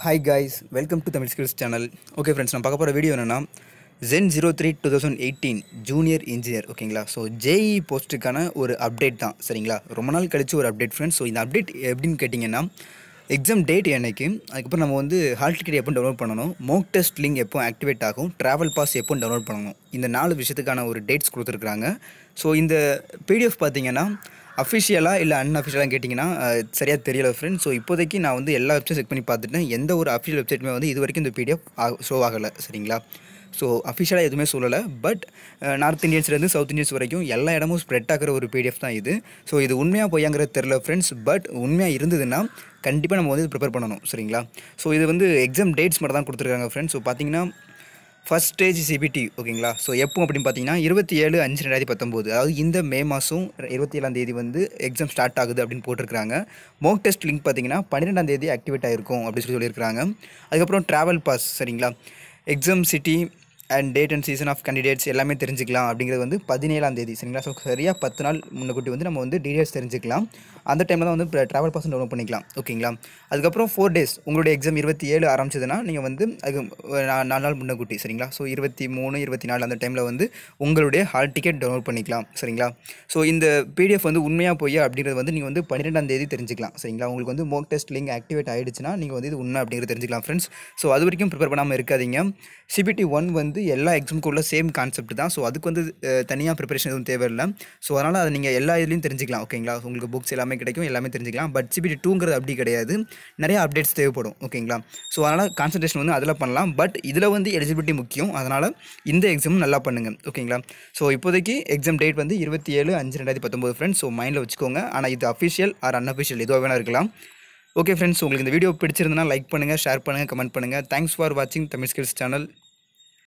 Hi guys, welcome to Tamil Skills channel. Okay friends, நான் பார்க்க போகிற வீடியோ என்னென்னா Zen 03 2018 ஜூனியர் இன்ஜினியர் ஓகேங்களா. ஸோ ஜேஇ போஸ்ட்டுக்கான ஒரு அப்டேட் தான் சரிங்களா. ரொம்ப நாள் கழிச்சு ஒரு அப்டேட் ஃப்ரெண்ட்ஸ். ஸோ இந்த அப்டேட் எப்படின்னு கேட்டிங்கன்னா எக்ஸாம் டேட் என்னைக்கு, அதுக்கப்புறம் நம்ம வந்து ஹால் டிக்கெட் எப்போ டவுன்லோட் பண்ணணும், மோக் டெஸ்ட் லிங்க் எப்போ ஆக்டிவேட் ஆகும், ட்ராவல் பாஸ் எப்போ டவுன்லோட் பண்ணணும், இந்த 4 விஷயத்துக்கான ஒரு டேட்ஸ் கொடுத்துருக்குறாங்க. ஸோ இந்த பிடிஎஃப் பார்த்தீங்கன்னா அஃபிஷியலாக இல்லை அன்அஃபிஷியலாக கேட்டிங்கன்னா சரியாக தெரியல ஃப்ரெண்ட்ஸ். ஸோ இப்போதைக்கு நான் வந்து எல்லா வெப்சைட் செக் பண்ணி பார்த்துட்டேன். எந்த ஒரு அஃபிஷியல் வெப்சைட்டுமே வந்து இது வரைக்கும் இந்த பிடிஎஃப் ஷோ ஆகலை சரிங்களா. ஸோ அஃபிஷியலாக எதுவுமே சொல்லலை. பட் நார்த் இந்தியன்ஸ்லேருந்து சவுத் இந்தியன்ஸ் வரைக்கும் எல்லா இடமும் ஸ்ப்ரெட் ஆகிற ஒரு பிடிஎஃப் தான் இது. ஸோ இது உண்மையாக பொய்யாங்கிறது தெரில ஃப்ரெண்ட்ஸ். பட் உண்மையாக இருந்ததுன்னா கண்டிப்பாக நம்ம வந்து ப்ரிப்பேர் பண்ணணும் சரிங்களா. ஸோ இது வந்து எக்ஸாம் டேட்ஸ் மட்டும் தான் கொடுத்துருக்காங்க ஃப்ரெண்ட்ஸ். ஸோ பார்த்தீங்கன்னா ஃபஸ்ட் ஸ்டேஜ் சிபிடி ஓகேங்களா. ஸோ எப்போ அப்படின்னு பார்த்தீங்கன்னா 27/5/2019, அதாவது இந்த மே மாதம் 27ஆம் வந்து எக்ஸாம் ஸ்டார்ட் ஆகுது அப்படின்னு போட்டிருக்காங்க. மோக் டெஸ்ட் லிங்க் பார்த்தீங்கன்னா 12ஆம் ஆக்டிவேட் ஆகிருக்கும் அப்படின்னு சொல்லியிருக்காங்க. அதுக்கப்புறம் ட்ராவல் பாஸ் சரிங்களா, exam city and date and season of candidates எல்லாமே தெரிஞ்சுக்கலாம் அப்படிங்கிறது வந்து 17ஆம் சரிங்களா. ஸோ சரியாக 10 நாள் முன்னக்கூட்டி வந்து நம்ம வந்து டீடைல்ஸ் தெரிஞ்சுக்கலாம். அந்த டைமில் தான் வந்து ட்ராவல் பாஸ் டவுன்லோட் பண்ணிக்கலாம் ஓகேங்களா. அதுக்கப்புறம் 4 days உங்களுடைய எக்ஸாம் 27 ஆரம்பிச்சதுன்னா நீங்கள் வந்து அதுக்கு 4 நாள் முன்னக்கூட்டி சரிங்களா. ஸோ 23, 24 அந்த டைமில் வந்து உங்களுடைய ஹால் டிக்கெட் டவுன்லோட் பண்ணிக்கலாம் சரிங்களா. ஸோ இந்த பிடிஎஃப் வந்து உண்மையாக போய் அப்படிங்கிறது வந்து நீங்கள் வந்து 12ஆம் தெரிஞ்சுக்கலாம் சரிங்களா. உங்களுக்கு வந்து மோக் டெஸ்ட் லிங்க் ஆக்டிவேட் ஆகிடுச்சுன்னா நீங்கள் வந்து இது உண்மை அப்படிங்கிறது தெரிஞ்சுக்கலாம் ஃப்ரெண்ட்ஸ். ஸோ அது வரைக்கும் ப்ரிப்பேர் பண்ணாமல் இருக்காதீங்க. சிபிடி 1 வந்து எல்லா எக்ஸாமுக்கு உள்ள சேம் கான்செப்ட் தான். ஸோ அதுக்கு வந்து தனியாக ப்ரிப்பரேஷன் எதுவும் தேவையில்லை. ஸோ அதனால் அதை நீங்கள் எல்லா இதுலேயும் தெரிஞ்சுக்கலாம் ஓகேங்களா. உங்களுக்கு புக்ஸ் எல்லாமே கிடைக்கும், எல்லாமே தெரிஞ்சுக்கலாம். பட் சிபிடி 2ங்கிறது அப்படி கிடையாது, நிறைய அப்டேட்ஸ் தேவைப்படும் ஓகேங்களா. ஸோ அதனால் கான்சன்ட்ரேஷன் வந்து அதில் பண்ணலாம். பட் இதில் வந்து எலிஜிபிலிட்டி முக்கியம், அதனால் இந்த எக்ஸாமும் நல்லா பண்ணுங்கள் ஓகேங்களா. ஸோ இப்போதைக்கு எக்ஸாம் டேட் வந்து 27/5/2019 ஃப்ரெண்ட்ஸ். ஸோ மைண்டில் வச்சுக்கோங்க. ஆனால் இது அஃபிஷியல் ஆர் அன்அஃபிஷியல் எதுவாக வேணா இருக்கலாம். ஓகே ஃப்ரெண்ட்ஸ், உங்களுக்கு இந்த வீடியோ பிடிச்சிருந்தனா லைக் பண்ணுங்கள், ஷேர் பண்ணுங்கள், கமெண்ட் பண்ணுங்கள். தேங்க்ஸ் ஃபார் வாட்சிங் தமிழ் ஸ்கில்ஸ் சேனல்.